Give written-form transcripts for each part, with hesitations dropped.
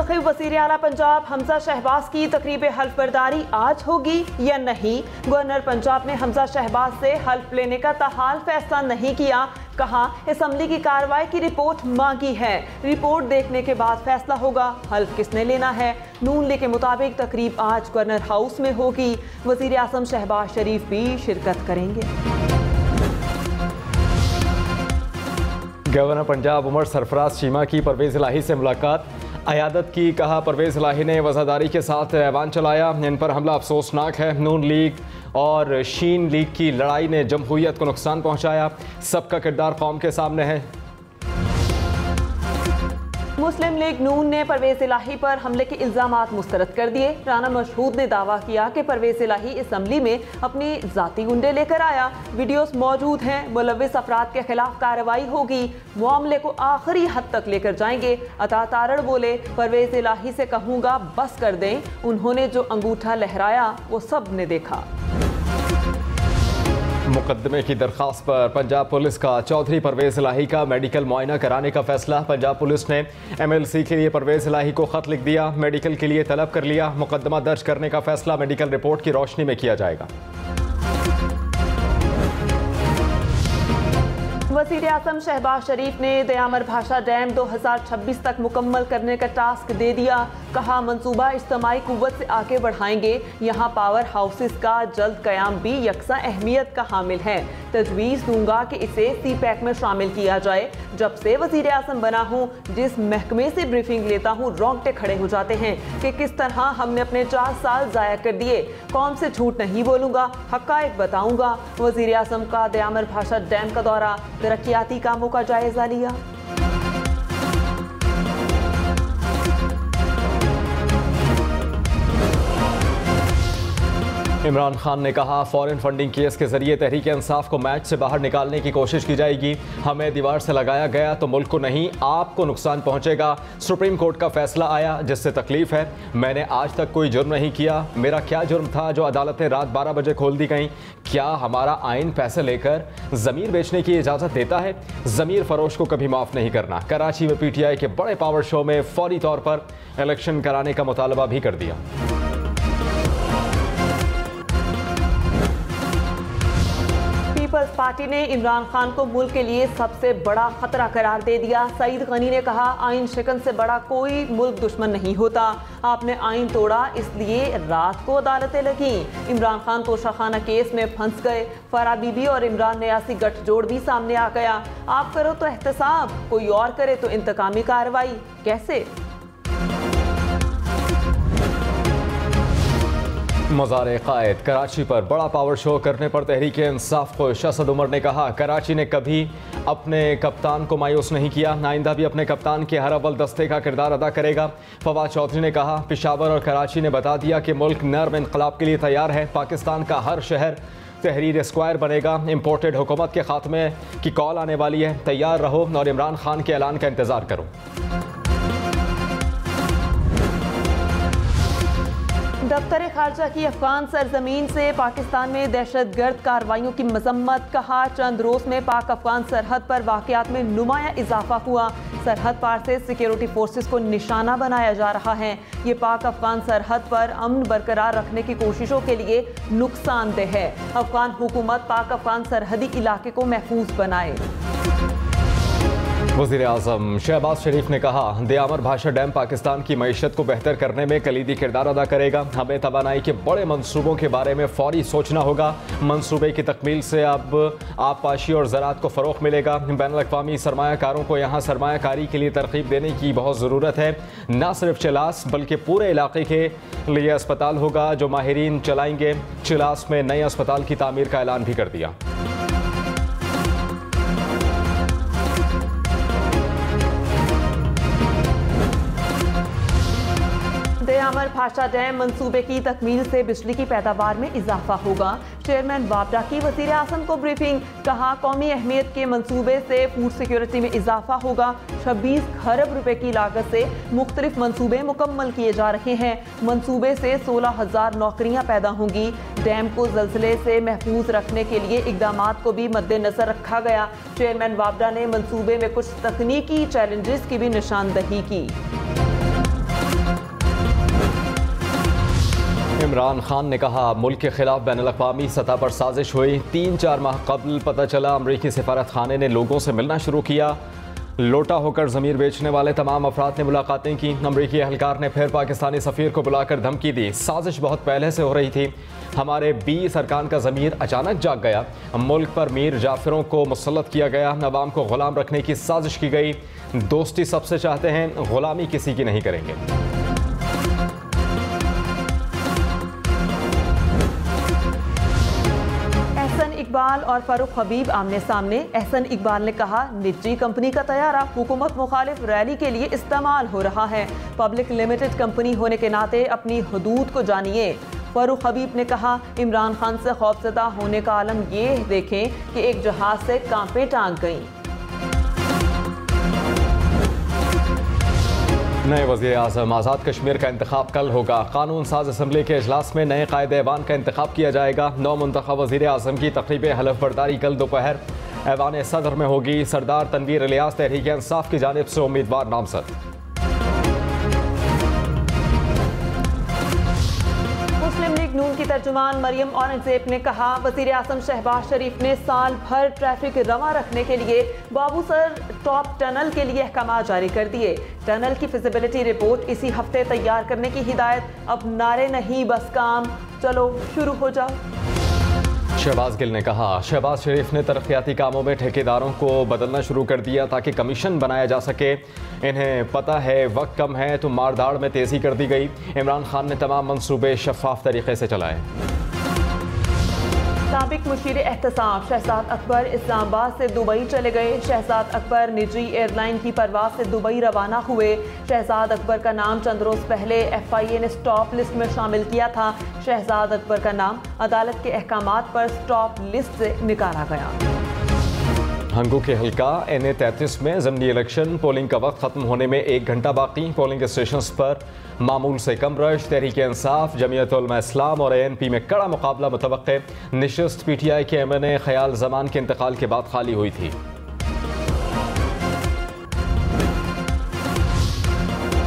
मुंतखब वज़ीर आला पंजाब हमजा शहबाज की तकरीब हल्फ बर्दारी आज होगी या नहीं। गवर्नर पंजाब ने हमजा शहबाज से हल्फ लेने का ताहाल फैसला नहीं किया। कहा असम्बली की कार्रवाई की रिपोर्ट मांगी है, रिपोर्ट देखने के बाद फैसला होगा हल्फ किसने लेना है। नून लीग के मुताबिक तकरीब आज गवर्नर हाउस में होगी। वज़ीर आज़म शहबाज शरीफ भी शिरकत करेंगे। गवर्नर पंजाब उमर सरफराज चीमा की परवेज़ इलाही से मुलाकात, अयादत की। कहा परवेज़ इलाही ने वज़ादारी के साथ ऐवान चलाया, इन पर हमला अफसोसनाक है। नून लीग और शीन लीग की लड़ाई ने जमहूरियत को नुकसान पहुँचाया, सबका किरदार कौम के सामने है। मुस्लिम लीग नून ने परवेज़ इलाही पर हमले के इल्ज़ामात मुस्तरद कर दिए। राना मशहूद ने दावा किया कि परवेज़ इलाही असम्बली में अपनी ज़ाती गुंडे लेकर आया, वीडियोस मौजूद हैं, मुलव्विस अफराद के खिलाफ कार्रवाई होगी, मामले को आखिरी हद तक लेकर जाएंगे। अता तारड़ बोले, परवेज़ इलाही से कहूँगा बस कर दें, उन्होंने जो अंगूठा लहराया वो सब ने देखा। मुकदमे की दरख्वास्त पर पंजाब पुलिस का चौधरी परवेज़ इलाही का मेडिकल मुआयना कराने का फैसला। पंजाब पुलिस ने MLC के लिए परवेज़ इलाही को खत लिख दिया, मेडिकल के लिए तलब कर लिया। मुकदमा दर्ज करने का फैसला मेडिकल रिपोर्ट की रोशनी में किया जाएगा। वज़ीर आज़म शहबाज शरीफ ने दयामर भाषा डैम 2026 तक मुकम्मल करने का टास्क दे दिया। कहा मंसूबा इज्तिमाई कुव्वत से आगे बढ़ाएंगे, यहाँ पावर हाउसेस का जल्द कयाम भी यकसा अहमियत का हामिल है। तजवीज़ दूंगा कि इसे CPEC में शामिल किया जाए। जब से वज़ीर आज़म बना हूँ, जिस महकमे से ब्रीफिंग लेता हूँ रोंगटे खड़े हो जाते हैं कि किस तरह हमने अपने 4 साल ज़ाया कर दिए। कौम से झूठ नहीं बोलूँगा, हक़ाइक़ बताऊँगा। वज़ीर आज़म का दयामर भाषा डैम का दौरा, तरक्याती कामों का जायजा लिया। इमरान खान ने कहा फॉरेन फंडिंग केस के जरिए तहरीक इंसाफ को मैच से बाहर निकालने की कोशिश की जाएगी। हमें दीवार से लगाया गया तो मुल्क को नहीं, आपको नुकसान पहुंचेगा। सुप्रीम कोर्ट का फैसला आया जिससे तकलीफ है। मैंने आज तक कोई जुर्म नहीं किया। मेरा क्या जुर्म था जो अदालतें रात 12 बजे खोल दी गई? क्या हमारा आइन पैसे लेकर ज़मीर बेचने की इजाज़त देता है? ज़मीर फरोश को कभी माफ़ नहीं करना। कराची में PTI के बड़े पावर शो में फौरी तौर पर इलेक्शन कराने का मुतालबा भी कर दिया। पीपल्स पार्टी ने इमरान खान को मुल्क के लिए सबसे बड़ा खतरा करार दे दिया। सईद गनी ने कहा आइन शिकन से बड़ा कोई मुल्क दुश्मन नहीं होता। आपने आइन तोड़ा इसलिए रात को अदालतें लगी। इमरान खान तोशाखाना केस में फंस गए। फराह बीबी और इमरान नियासी गठजोड़ भी सामने आ गया। आप करो तो एहतसाब, कोई और करे तो इंतकामी कार्रवाई। कैसे? मज़ार-ए-क़ायद कराची पर बड़ा पावर शो करने पर तहरीक इंसाफ को असद उमर ने कहा कराची ने कभी अपने कप्तान को मायूस नहीं किया, आइंदा भी अपने कप्तान के हर अव्वल दस्ते का किरदार अदा करेगा। फवाद चौधरी ने कहा पेशावर और कराची ने बता दिया कि मुल्क नर्म इनकलाब के लिए तैयार है। पाकिस्तान का हर शहर तहरीर स्क्वायर बनेगा। इम्पोर्टेड हुकूमत के खात्मे की कॉल आने वाली है, तैयार रहो और इमरान खान के ऐलान का इंतज़ार करो। दफ्तर खारजा की अफगान सरजमीन से पाकिस्तान में दहशतगर्द कार्रवाइयों की मजम्मत। कहा चंद रोज़ में पाक अफगान सरहद पर वाक़यात में नुमाया इजाफा हुआ। सरहद पार से सिक्योरिटी फोर्सेस को निशाना बनाया जा रहा है। ये पाक अफगान सरहद पर अमन बरकरार रखने की कोशिशों के लिए नुकसानदेह है। अफगान हुकूमत पाक अफगान सरहदी इलाके को महफूज बनाए। वज़ीर आज़म शहबाज शरीफ ने कहा दयामर भाषा डैम पाकिस्तान की मईशत को बेहतर करने में कलीदी किरदार अदा करेगा। हमें तवानाई के बड़े मंसूबों के बारे में फौरी सोचना होगा। मंसूबे की तकमील से अब आबपाशी और ज़राअत को फ़रोग़ मिलेगा। बैनुल-अक़वामी सरमायाकारों को यहाँ सरमायाकारी के लिए तरग़ीब देने की बहुत ज़रूरत है। न सिर्फ चिलास बल्कि पूरे इलाके के लिए अस्पताल होगा जो माहिरीन चलाएँगे। चिलास में नए अस्पताल की तामीर का ऐलान भी कर दिया। दयामर भाषा डैम मंसूबे की तकमील से बिजली की पैदावार में इजाफा होगा। चेयरमैन वापडा की वज़ीर आज़म को ब्रीफिंग। कहा कौमी अहमियत के मंसूबे से फूड सिक्योरिटी में इजाफा होगा। 26 खरब रुपए की लागत से मुख्तलिफ मंसूबे मुकम्मल किए जा रहे हैं। मंसूबे से 16,000 नौकरियां पैदा होंगी। डैम को ज़लज़ले से महफूज रखने के लिए इक़दामात को भी मद्देनज़र रखा गया। चेयरमैन वापडा ने मंसूबे में कुछ तकनीकी चैलेंजेस की भी निशानदही की। इमरान खान ने कहा, मुल्क के खिलाफ बैनुल-अक़वामी सतह पर साजिश हुई। 3-4 माह कबल पता चला अमरीकी सफारत खाने ने लोगों से मिलना शुरू किया। लोटा होकर ज़मीर बेचने वाले तमाम अफराद ने मुलाकातें की। अमरीकी एहलकार ने फिर पाकिस्तानी सफ़ीर को बुलाकर धमकी दी। साजिश बहुत पहले से हो रही थी। हमारे 20 अरकान का ज़मीर अचानक जाग गया। मुल्क पर मीर जाफिरों को मुसल्लत किया गया। अवाम को ग़ुलाम रखने की साजिश की गई। दोस्ती सबसे चाहते हैं, ग़ुलामी किसी की नहीं करेंगे। एहसन इकबाल और फारूक हबीब आमने सामने। एहसन इकबाल ने कहा, निजी कंपनी का तैयारा हुकूमत मुखालिफ रैली के लिए इस्तेमाल हो रहा है। पब्लिक लिमिटेड कंपनी होने के नाते अपनी हदूद को जानिए। फारूक हबीब ने कहा, इमरान खान से खौफजदा होने का आलम ये देखें कि एक जहाज से कांपे टांग गईं। नए वज़ीर आज़म, आज़ाद कश्मीर का इंतखाब कल होगा। कानून साज असम्बली के इजलास में नए कायदे ऐवान का इंतखाब किया जाएगा। नौ मुंतखब वज़ीर आज़म की तक़रीब हलफ बर्दारी कल दोपहर ऐवान सदर में होगी। सरदार तनवीर इलियास तहरीक इंसाफ की जानिब से उम्मीदवार नामजद। मुस्लिम लीग नून की तर्जुमान मरियम औरंगजेब ने कहा, वज़ीर आज़म शहबाज शरीफ ने साल भर ट्रैफिक रवा रखने के लिए बाबूसर टॉप टनल के लिए अहकाम जारी कर दिए। टनल की फिजिबिलिटी रिपोर्ट इसी हफ्ते तैयार करने की हिदायत। अब नारे नहीं बस काम, चलो शुरू हो जाओ। शहबाज गिल ने कहा, शहबाज शरीफ ने तरक्याती कामों में ठेकेदारों को बदलना शुरू कर दिया ताकि कमीशन बनाया जा सके। इन्हें पता है वक्त कम है तो मारदाड़ में तेज़ी कर दी गई। इमरान खान ने तमाम मंसूबे शफाफ तरीके से चलाए। साबिक मुशीर एहतसाब शहजाद अकबर इस्लामाबाद से दुबई चले गए। शहजाद अकबर निजी एयरलाइन की परवाज से दुबई रवाना हुए। शहजाद अकबर का नाम चंद रोज पहले FIA ने स्टॉप लिस्ट में शामिल किया था। शहजाद अकबर का नाम अदालत के अहकामात पर स्टॉप लिस्ट से निकाला गया। हंगू के हल्का NA-33 में ज़मनी इलेक्शन पोलिंग का वक्त खत्म होने में 1 घंटा बाकी। पोलिंग स्टेशंस पर मामूल से कम रश। तहरीक इंसाफ, जमीयत उलमा इस्लाम और ANP में कड़ा मुकाबला मुतवक्के। निशस्त PTI के MNA ख्याल जमान के इंतकाल के बाद खाली हुई थी।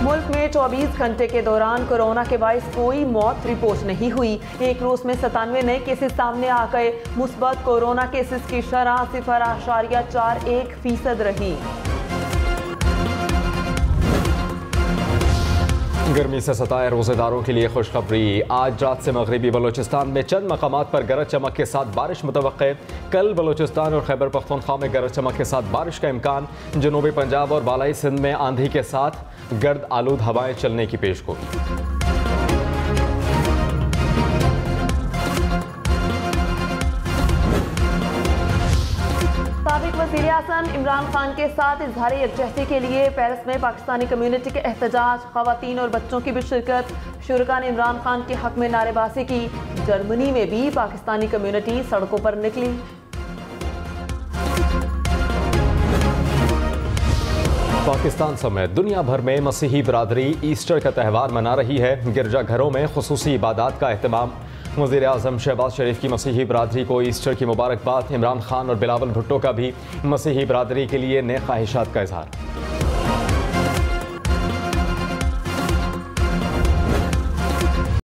मुल्क में 24 घंटे के दौरान कोरोना के बाइस कोई मौत रिपोर्ट नहीं हुई। एक रोज में 97 नए केसेस सामने आ गए। मुस्बत कोरोना केसेस की शरह 0.41% रही। गर्मी से सताए रोजेदारों के लिए खुशखबरी। आज रात से मगरबी बलोचिस्तान में चंद मकामात पर गरज चमक के साथ बारिश मुतवक्के। कल बलोचिस्तान और खैबर पख्तूनख्वा में गरज चमक के साथ बारिश का इम्कान। जनूबी पंजाब और बालाई सिंध में आंधी के साथ गर्द आलूद हवाएं चलने की पेशगोई। साबिक वज़ीर आज़म इमरान खान के साथ इजहार यकजहती के लिए पेरिस में पाकिस्तानी कम्युनिटी के एहतजाज। ख़वातीन और बच्चों की भी शिरकत। शुरका ने इमरान खान के हक में नारेबाजी की। जर्मनी में भी पाकिस्तानी कम्युनिटी सड़कों पर निकली। पाकिस्तान समेत दुनिया भर में मसीही बरादरी ईस्टर का त्यौहार मना रही है। गिरजाघरों में खुसूसी इबादत का एहतमाम। वज़ीर आज़म शहबाज शरीफ की मसीही बरादरी को ईस्टर की मुबारकबाद। इमरान खान और बिलावल भुट्टो का भी मसीही बरादरी के लिए नेक ख्वाहिशात का इजहार।